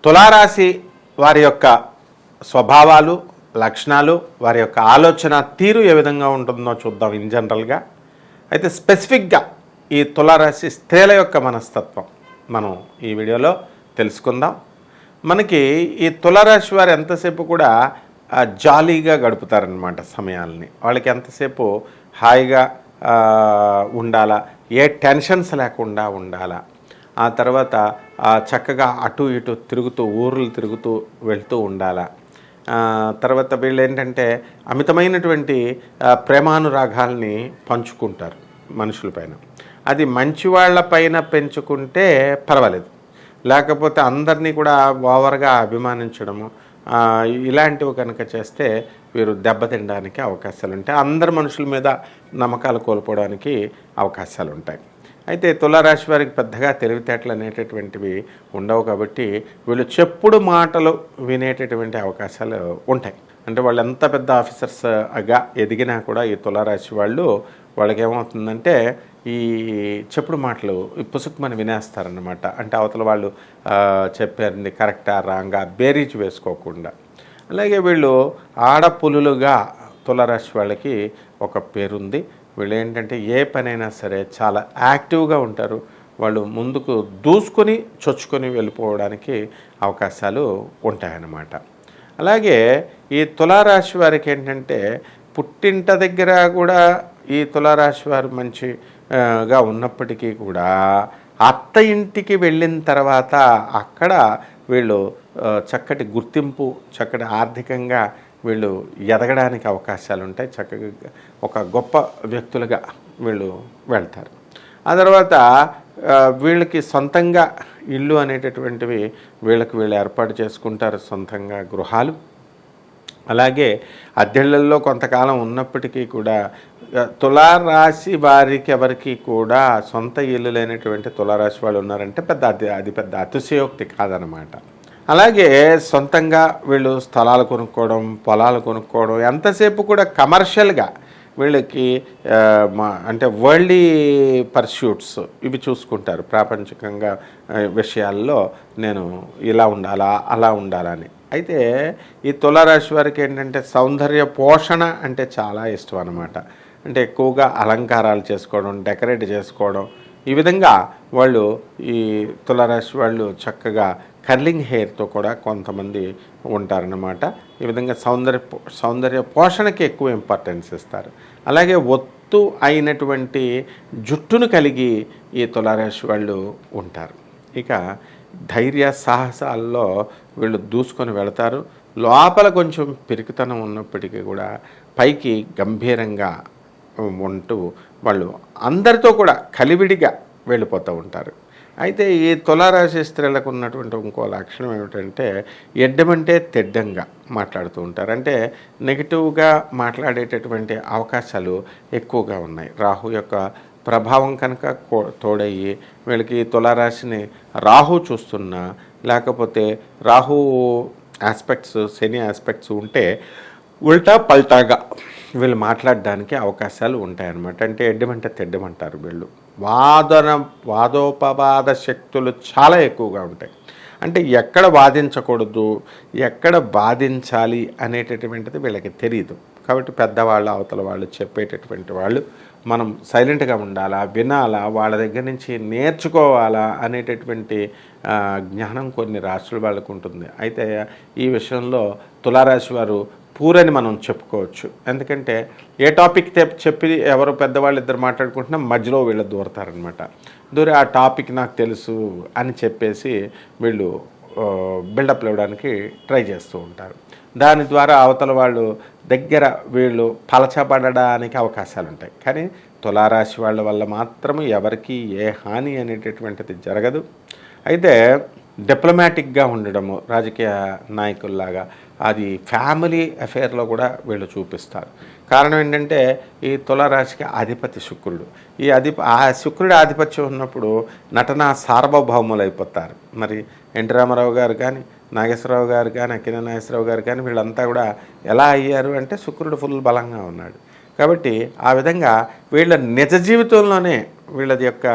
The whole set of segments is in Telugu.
తులారాశి వారి యొక్క స్వభావాలు, లక్షణాలు, వారి యొక్క ఆలోచన తీరు ఏ విధంగా ఉంటుందో చూద్దాం ఇన్ జనరల్గా. అయితే స్పెసిఫిక్గా ఈ తులారాశి స్త్రీల యొక్క మనస్తత్వం మనం ఈ వీడియోలో తెలుసుకుందాం. మనకి ఈ తులారాశి వారు ఎంతసేపు కూడా జాలీగా గడుపుతారనమాట సమయాల్ని. వాళ్ళకి ఎంతసేపు హాయిగా ఉండాలా, ఏ టెన్షన్స్ లేకుండా ఉండాలా, ఆ తర్వాత చక్కగా అటు ఇటు తిరుగుతూ ఊర్లు తిరుగుతూ వెళ్తూ ఉండాలా. తర్వాత వీళ్ళు ఏంటంటే అమితమైనటువంటి ప్రేమానురాగాల్ని పంచుకుంటారు మనుషులపైన. అది మంచి వాళ్ళ పైన పెంచుకుంటే పర్వాలేదు, లేకపోతే అందరినీ కూడా ఓవర్గా అభిమానించడము ఇలాంటివి కనుక చేస్తే వీరు దెబ్బతినడానికి అవకాశాలు ఉంటాయి. అందరు మనుషుల మీద నమ్మకాలు కోల్పోవడానికి అవకాశాలు ఉంటాయి. అయితే తులారాశి వారికి పెద్దగా తెలివితేటలు అనేటటువంటివి ఉండవు కాబట్టి వీళ్ళు మాటలు వినేటటువంటి అవకాశాలు ఉంటాయి. అంటే వాళ్ళు ఎంత పెద్ద ఆఫీసర్స్గా ఎదిగినా కూడా ఈ తులారాశి వాళ్ళకి ఏమవుతుందంటే ఈ చెప్పుడు మాటలు పుసుకుమని వినేస్తారనమాట. అంటే అవతల వాళ్ళు చెప్పారండి కరెక్టా రాంగా బేరీజ్ వేసుకోకుండా. అలాగే వీళ్ళు ఆడపులులుగా తులారాశి వాళ్ళకి ఒక పేరుంది. వీళ్ళు ఏంటంటే ఏ పనైనా సరే చాలా యాక్టివ్గా ఉంటారు. వాళ్ళు ముందుకు దూసుకొని చొచ్చుకొని వెళ్ళిపోవడానికి అవకాశాలు ఉంటాయన్నమాట. అలాగే ఈ తులారాశి వారికి ఏంటంటే పుట్టింట దగ్గర కూడా ఈ తులారాశి వారు మంచిగా ఉన్నప్పటికీ కూడా అత్త ఇంటికి వెళ్ళిన తర్వాత అక్కడ వీళ్ళు చక్కటి గుర్తింపు, చక్కటి ఆర్థికంగా వీళ్ళు ఎదగడానికి అవకాశాలు ఉంటాయి. చక్కగా ఒక గొప్ప వ్యక్తులుగా వీళ్ళు వెళ్తారు. ఆ తర్వాత వీళ్ళకి సొంతంగా ఇల్లు అనేటటువంటివి వీళ్ళు ఏర్పాటు చేసుకుంటారు, సొంతంగా గృహాలు. అలాగే అద్దెళ్లలో కొంతకాలం ఉన్నప్పటికీ కూడా తులారాశి వారికి ఎవరికి కూడా సొంత ఇల్లు లేనటువంటి తులారాశి వాళ్ళు ఉన్నారంటే అది పెద్ద అతిశయోక్తి కాదనమాట. అలాగే సొంతంగా వీళ్ళు స్థలాలు కొనుక్కోవడం, పొలాలు కొనుక్కోవడం, ఎంతసేపు కూడా కమర్షియల్గా వీళ్ళకి అంటే వరల్డ్లీ పర్స్యూట్స్ ఇవి చూసుకుంటారు. ప్రాపంచికంగా విషయాల్లో నేను ఇలా ఉండాలా అలా ఉండాలని. అయితే ఈ తులారాశి వారికి ఏంటంటే సౌందర్య పోషణ అంటే చాలా ఇష్టం అన్నమాట. అంటే ఎక్కువగా అలంకారాలు చేసుకోవడం, డెకరేట్ చేసుకోవడం, ఈ విధంగా వాళ్ళు ఈ తులారాశి వాళ్ళు చక్కగా కర్లింగ్ హెయిర్తో కూడా కొంతమంది ఉంటారన్నమాట. ఈ విధంగా సౌందర్య పోషణకి ఎక్కువ ఇంపార్టెన్స్ ఇస్తారు. అలాగే ఒత్తు అయినటువంటి జుట్టును కలిగి ఈ తులారాశి వాళ్ళు ఉంటారు. ఇక ధైర్య సాహసాల్లో వీళ్ళు దూసుకొని వెళతారు. లోపల కొంచెం పిరికితనం ఉన్నప్పటికీ కూడా పైకి గంభీరంగా ఉంటూ వాళ్ళు అందరితో కూడా కలివిడిగా వెళ్ళిపోతూ ఉంటారు. అయితే ఈ తులారాశి స్త్రీలకు ఉన్నటువంటి ఇంకో లక్షణం ఏమిటంటే ఎడ్డమంటే తెడ్డంగా మాట్లాడుతూ ఉంటారు. అంటే నెగిటివ్గా మాట్లాడేటటువంటి అవకాశాలు ఎక్కువగా ఉన్నాయి. రాహు యొక్క ప్రభావం కనుక తోడయ్యి వీళ్ళకి తులారాశిని రాహు చూస్తున్నా, లేకపోతే రాహు ఆస్పెక్ట్స్, శని ఆస్పెక్ట్స్ ఉంటే ఉల్టా పల్టాగా వీళ్ళు మాట్లాడడానికి అవకాశాలు ఉంటాయన్నమాట. అంటే ఎడ్డమంటే తెడ్డమంటారు వీళ్ళు. వాదోపవాద శక్తులు చాలా ఎక్కువగా ఉంటాయి. అంటే ఎక్కడ వాదించకూడదు, ఎక్కడ బాధించాలి అనేటటువంటిది వీళ్ళకి తెలియదు. కాబట్టి పెద్దవాళ్ళు, అవతల వాళ్ళు చెప్పేటటువంటి వాళ్ళు మనం సైలెంట్గా ఉండాలా, వినాలా, వాళ్ళ దగ్గర నుంచి నేర్చుకోవాలా అనేటటువంటి జ్ఞానం కొన్ని రాశుల వాళ్ళకు ఉంటుంది. అయితే ఈ విషయంలో తులారాశి వారు పూరని మనం చెప్పుకోవచ్చు. ఎందుకంటే ఏ టాపిక్ చెప్పి ఎవరు పెద్దవాళ్ళు ఇద్దరు మాట్లాడుకుంటున్నా మధ్యలో వీళ్ళు దూరతారనమాట. దూరి ఆ టాపిక్ నాకు తెలుసు అని చెప్పేసి వీళ్ళు బిల్డప్ ఇవ్వడానికి ట్రై చేస్తూ ఉంటారు. దాని ద్వారా అవతల వాళ్ళు దగ్గర వీళ్ళు పలచబడడానికి అవకాశాలు ఉంటాయి. కానీ తులారాశి వాళ్ళ వల్ల మాత్రం ఎవరికి ఏ హాని అనేటటువంటిది జరగదు. అయితే డిప్లొమాటిక్గా ఉండడము, రాజకీయ నాయకుల్లాగా, అది ఫ్యామిలీ అఫేర్లో కూడా వీళ్ళు చూపిస్తారు. కారణం ఏంటంటే ఈ తులారాశికి అధిపతి శుక్రుడు. ఆ శుక్రుడి ఆధిపత్యం ఉన్నప్పుడు నటన సార్వభౌములు అయిపోతారు. మరి ఎన్టీ రామారావు గారు కానీ, నాగేశ్వరరావు గారు కానీ, అక్కినేని నాగేశ్వరరావు గారు కానీ వీళ్ళంతా కూడా ఎలా అయ్యారు అంటే శుక్రుడు ఫుల్ బలంగా ఉన్నాడు. కాబట్టి ఆ విధంగా వీళ్ళ నిజ జీవితంలోనే వీళ్ళది యొక్క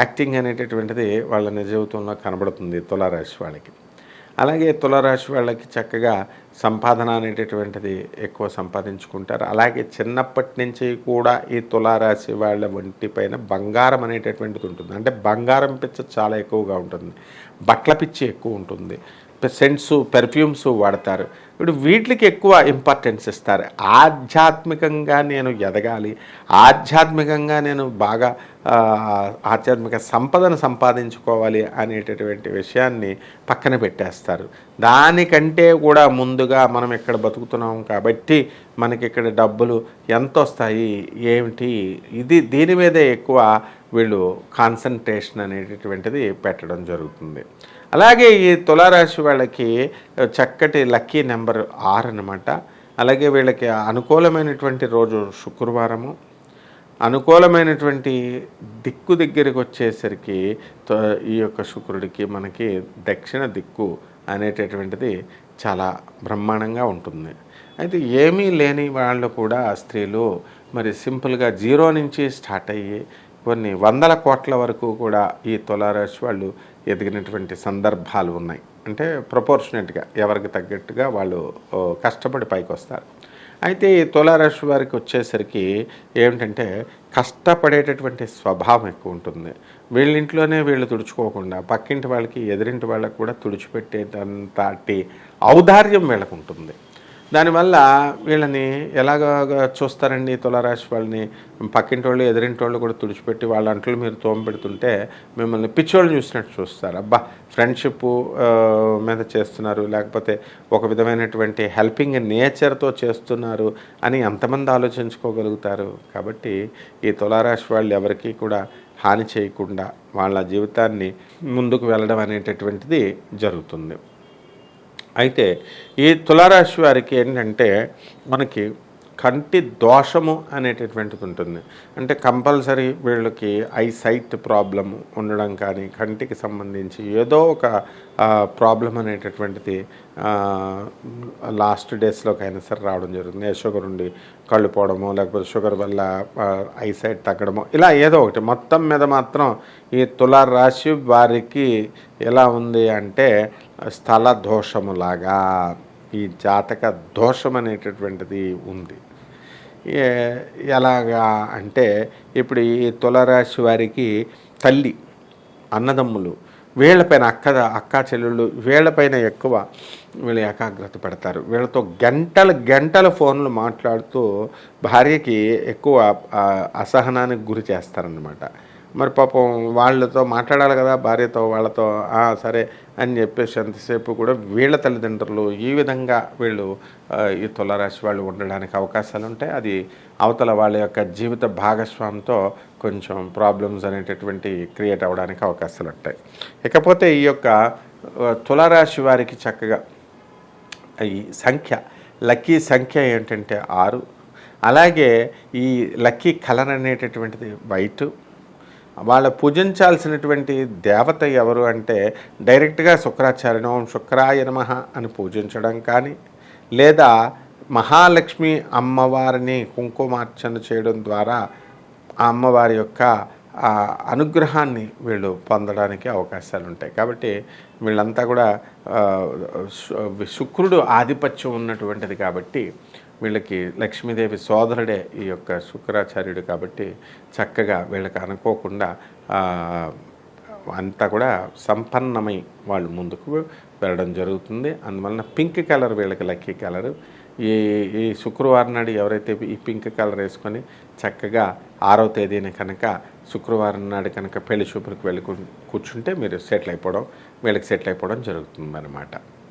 యాక్టింగ్ అనేటటువంటిది వాళ్ళ నిజ జీవితంలో కనబడుతుంది తులారాశి వాళ్ళకి. అలాగే తులారాశి వాళ్ళకి చక్కగా సంపాదన అనేటటువంటిది ఎక్కువ సంపాదించుకుంటారు. అలాగే చిన్నప్పటి నుంచి కూడా ఈ తులారాశి వాళ్ళ ఒంటి పైన బంగారం అనేటటువంటిది ఉంటుంది. అంటే బంగారం పిచ్చ చాలా ఎక్కువగా ఉంటుంది, బట్టల పిచ్చి ఎక్కువ ఉంటుంది, సెంట్స్ పెర్ఫ్యూమ్స్ వాడతారు. ఇప్పుడు వీటికి ఎక్కువ ఇంపార్టెన్స్ ఇస్తారు. ఆధ్యాత్మికంగా నేను ఎదగాలి, ఆధ్యాత్మికంగా నేను బాగా ఆధ్యాత్మిక సంపదను సంపాదించుకోవాలి అనేటటువంటి విషయాన్ని పక్కన పెట్టేస్తారు. దానికంటే కూడా ముందుగా మనం ఇక్కడ బతుకుతున్నాం కాబట్టి మనకి ఇక్కడ డబ్బులు ఎంత వస్తాయి ఏమిటి, దీని మీదే ఎక్కువ వీళ్ళు కాన్సన్ట్రేషన్ అనేటటువంటిది పెట్టడం జరుగుతుంది. అలాగే ఈ తులారాశి వాళ్ళకి చక్కటి లక్కీ నెంబర్ 6 అన్నమాట. అలాగే వీళ్ళకి అనుకూలమైనటువంటి రోజు శుక్రవారము. అనుకూలమైనటువంటి దిక్కు దగ్గరికి వచ్చేసరికి ఈ యొక్క శుక్రుడికి మనకి దక్షిణ దిక్కు అనేటటువంటిది చాలా బ్రహ్మాండంగా ఉంటుంది. అయితే ఏమీ లేని వాళ్ళు కూడా స్త్రీలు మరి సింపుల్గా 0 నుంచి స్టార్ట్ అయ్యి కొన్ని 100 కోట్ల వరకు కూడా ఈ తులారాశి వాళ్ళు ఎదిగినటువంటి సందర్భాలు ఉన్నాయి. అంటే ప్రపోర్షనేట్గా ఎవరికి తగ్గట్టుగా వాళ్ళు కష్టపడి పైకి వస్తారు. అయితే ఈ తులారాశి వారికి వచ్చేసరికి ఏమిటంటే కష్టపడేటటువంటి స్వభావం ఎక్కువ ఉంటుంది. వీళ్ళింట్లోనే వీళ్ళు తుడుచుకోకుండా పక్కింటి వాళ్ళకి ఎదిరింటి వాళ్ళకి కూడా తుడిచిపెట్టేటంతటి ఔదార్యం వీళ్ళకు ఉంటుంది. దానివల్ల వీళ్ళని ఎలాగ చూస్తారండి తులారాశి వాళ్ళని, పక్కింటి వాళ్ళు ఎదిరింటి వాళ్ళు కూడా తుడిచిపెట్టి వాళ్ళ అంట్లు మీరు తోమపెడుతుంటే మిమ్మల్ని పిచ్చోళ్ళు చూసినట్టు చూస్తారు. అబ్బా ఫ్రెండ్షిప్ మీద చేస్తున్నారు, లేకపోతే ఒక విధమైనటువంటి హెల్పింగ్ నేచర్తో చేస్తున్నారు అని ఎంతమంది ఆలోచించుకోగలుగుతారు. కాబట్టి ఈ తులారాశి వాళ్ళు ఎవరికీ కూడా హాని చేయకుండా వాళ్ళ జీవితాన్ని ముందుకు వెళ్ళడం అనేటటువంటిది జరుగుతుంది. అయితే ఈ తులారాశి వారికి ఏంటంటే మనకి కంటి దోషము అనేటటువంటిది ఉంటుంది. అంటే కంపల్సరీ వీళ్ళకి ఐసైట్ ప్రాబ్లం ఉండడం కానీ, కంటికి సంబంధించి ఏదో ఒక ప్రాబ్లం అనేటటువంటిది లాస్ట్ డేస్లోకైనా సరే రావడం జరుగుతుంది. షుగర్ ఉండి కళ్ళు పోవడము, లేకపోతే షుగర్ వల్ల ఐసైట్ తగ్గడము, ఇలా ఏదో ఒకటి. మొత్తం మీద మాత్రం ఈ తులారాశి వారికి ఎలా ఉంది అంటే స్థల దోషములాగా ఈ జాతక దోషం అనేటటువంటిది ఉంది. ఎలాగా అంటే ఇప్పుడు ఈ తులారాశి వారికి తల్లి, అన్నదమ్ములు, వీళ్ళపైన అక్క చెల్లెళ్ళు వీళ్ళపైన ఎక్కువ వీళ్ళు ఏకాగ్రత పెడతారు. వీళ్ళతో గంటలు ఫోన్లు మాట్లాడుతూ భార్యకి ఎక్కువ అసహనానికి గురి చేస్తారనమాట. మరి పాపం వాళ్ళతో మాట్లాడాలి కదా భార్యతో, వాళ్ళతో సరే అని చెప్పేసి ఎంతసేపు కూడా వీళ్ళ తల్లిదండ్రులు ఈ విధంగా వీళ్ళు ఈ తులారాశి వాళ్ళు ఉండడానికి అవకాశాలు ఉంటాయి. అది అవతల వాళ్ళ యొక్క జీవిత భాగస్వామితో కొంచెం ప్రాబ్లమ్స్ అనేటటువంటి క్రియేట్ అవ్వడానికి అవకాశాలు ఉంటాయి. ఇకపోతే ఈ యొక్క తులారాశి వారికి చక్కగా ఈ సంఖ్య, లక్కీ సంఖ్య ఏంటంటే 6. అలాగే ఈ లక్కీ కలర్ అనేటటువంటిది వైట్. వాళ్ళ పూజించాల్సినటువంటి దేవత ఎవరు అంటే డైరెక్ట్గా శుక్రాచార్యం, ఓం శుక్రాయ నమః అని పూజించడం కానీ, లేదా మహాలక్ష్మి అమ్మవారిని కుంకుమార్చన చేయడం ద్వారా ఆ అమ్మవారి యొక్క అనుగ్రహాన్ని వీళ్ళు పొందడానికి అవకాశాలు ఉంటాయి. కాబట్టి వీళ్ళంతా కూడా శుక్రుడు ఆధిపత్యం ఉన్నటువంటిది కాబట్టి వీళ్ళకి లక్ష్మీదేవి సోదరుడే ఈ యొక్క శుక్రాచార్యుడు. కాబట్టి చక్కగా వీళ్ళకి అనుకోకుండా అంతా కూడా సంపన్నమై వాళ్ళు ముందుకు వెళ్ళడం జరుగుతుంది. అందువలన పింక్ కలర్ వీళ్ళకి లక్కీ కలరు. ఈ శుక్రవారం నాడు ఎవరైతే ఈ పింక్ కలర్ వేసుకొని చక్కగా 6వ తేదీన కనుక శుక్రవారం నాడు కనుక పెళ్లి చూపులకు వెళ్ళి కూర్చుంటే మీరు వీళ్ళకి సెటిల్ అయిపోవడం జరుగుతుంది అన్నమాట.